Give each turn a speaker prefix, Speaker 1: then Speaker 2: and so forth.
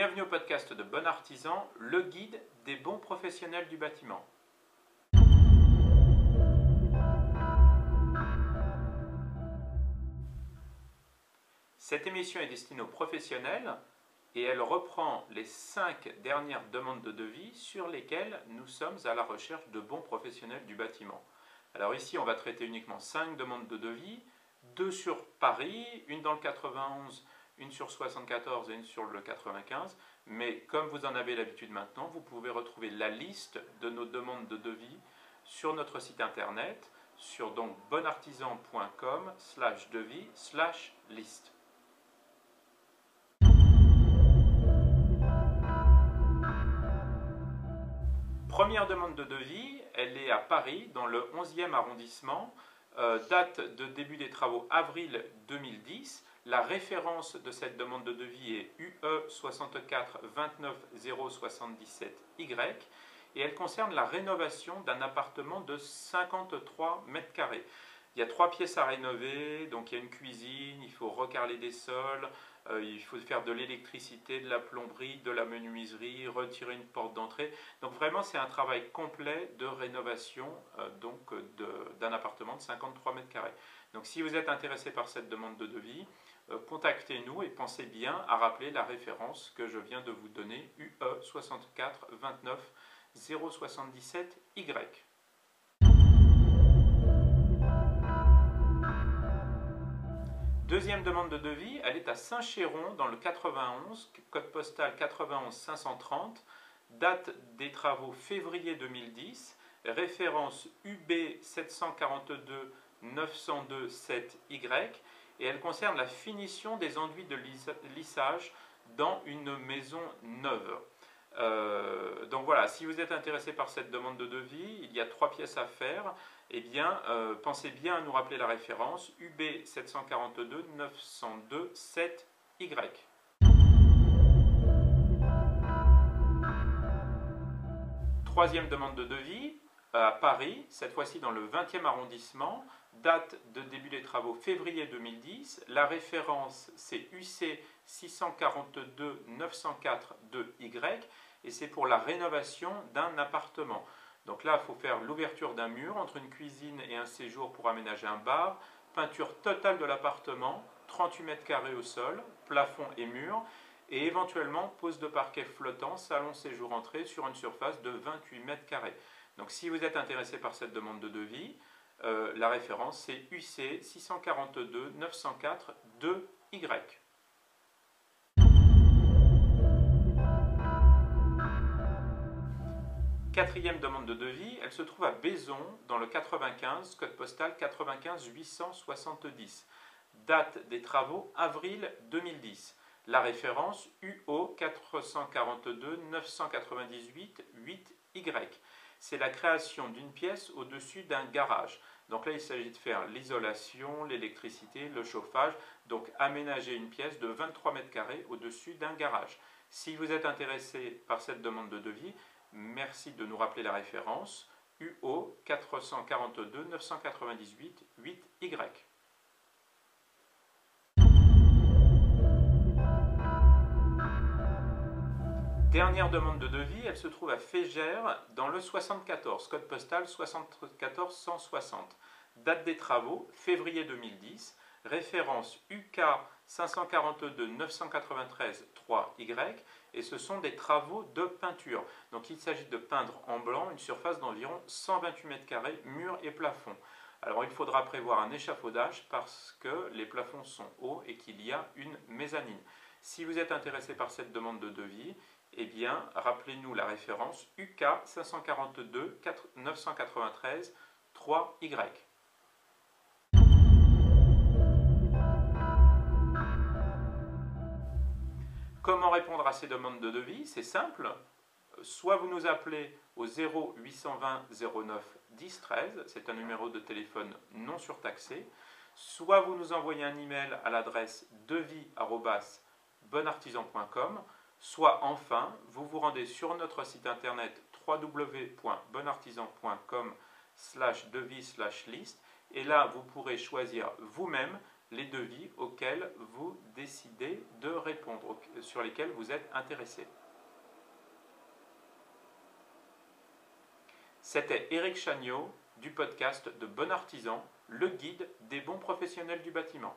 Speaker 1: Bienvenue au podcast de Bon Artisan, le guide des bons professionnels du bâtiment. Cette émission est destinée aux professionnels et elle reprend les 5 dernières demandes de devis sur lesquelles nous sommes à la recherche de bons professionnels du bâtiment. Alors ici, on va traiter uniquement 5 demandes de devis, 2 sur Paris, une dans le 91, une sur 74 et une sur le 95. Mais comme vous en avez l'habitude maintenant, vous pouvez retrouver la liste de nos demandes de devis sur notre site internet, sur donc bonartisan.com/devis/liste. Première demande de devis, elle est à Paris, dans le 11e arrondissement, date de début des travaux avril 2010. La référence de cette demande de devis est UE 64 29 077Y et elle concerne la rénovation d'un appartement de 53 mètres carrés. Il y a 3 pièces à rénover, donc il y a une cuisine, il faut recarreler des sols, il faut faire de l'électricité, de la plomberie, de la menuiserie, retirer une porte d'entrée. Donc vraiment c'est un travail complet de rénovation d'un appartement de 53 mètres carrés. Donc si vous êtes intéressé par cette demande de devis, contactez-nous et pensez bien à rappeler la référence que je viens de vous donner, UE 64 29 077Y. Deuxième demande de devis, elle est à Saint-Chéron dans le 91, code postal 91 530, date des travaux février 2010, référence UB 742 902 7Y et elle concerne la finition des enduits de lissage dans une maison neuve. Donc voilà, si vous êtes intéressé par cette demande de devis, il y a 3 pièces à faire. Eh bien, pensez bien à nous rappeler la référence UB 742 902 7Y. Troisième demande de devis à Paris, cette fois-ci dans le 20e arrondissement, date de début des travaux février 2010. La référence c'est UC 642 904 2Y et c'est pour la rénovation d'un appartement. Donc là, il faut faire l'ouverture d'un mur entre une cuisine et un séjour pour aménager un bar, peinture totale de l'appartement, 38 mètres carrés au sol, plafond et mur, et éventuellement pose de parquet flottant, salon séjour entrée sur une surface de 28 mètres carrés. Donc si vous êtes intéressé par cette demande de devis, la référence c'est UC 642 904 2Y. Quatrième demande de devis, elle se trouve à Baison, dans le 95, code postal 95 870. Date des travaux, avril 2010. La référence, UO 442 998 8Y. C'est la création d'une pièce au-dessus d'un garage. Donc là, il s'agit de faire l'isolation, l'électricité, le chauffage. Donc aménager une pièce de 23 mètres carrés au-dessus d'un garage. Si vous êtes intéressé par cette demande de devis, merci de nous rappeler la référence UO 442 998 8Y. Dernière demande de devis, elle se trouve à Fégère dans le 74, code postal 74 160. Date des travaux, février 2010, référence UK 542 993 3Y et ce sont des travaux de peinture. Donc il s'agit de peindre en blanc une surface d'environ 128 mètres carrés, murs et plafond. Alors il faudra prévoir un échafaudage parce que les plafonds sont hauts et qu'il y a une mezzanine. Si vous êtes intéressé par cette demande de devis, eh bien rappelez-nous la référence UK 542 993 3Y. Comment répondre à ces demandes de devis? C'est simple. Soit vous nous appelez au 0820 09 10 13, c'est un numéro de téléphone non surtaxé. Soit vous nous envoyez un email à l'adresse devis@bonartisan.com. Soit enfin, vous vous rendez sur notre site internet www.bonartisan.com/devis/liste et là vous pourrez choisir vous-même les devis auxquels vous décidez de répondre, sur lesquels vous êtes intéressé. C'était Éric Chagnaud du podcast de Bon Artisan, le guide des bons professionnels du bâtiment.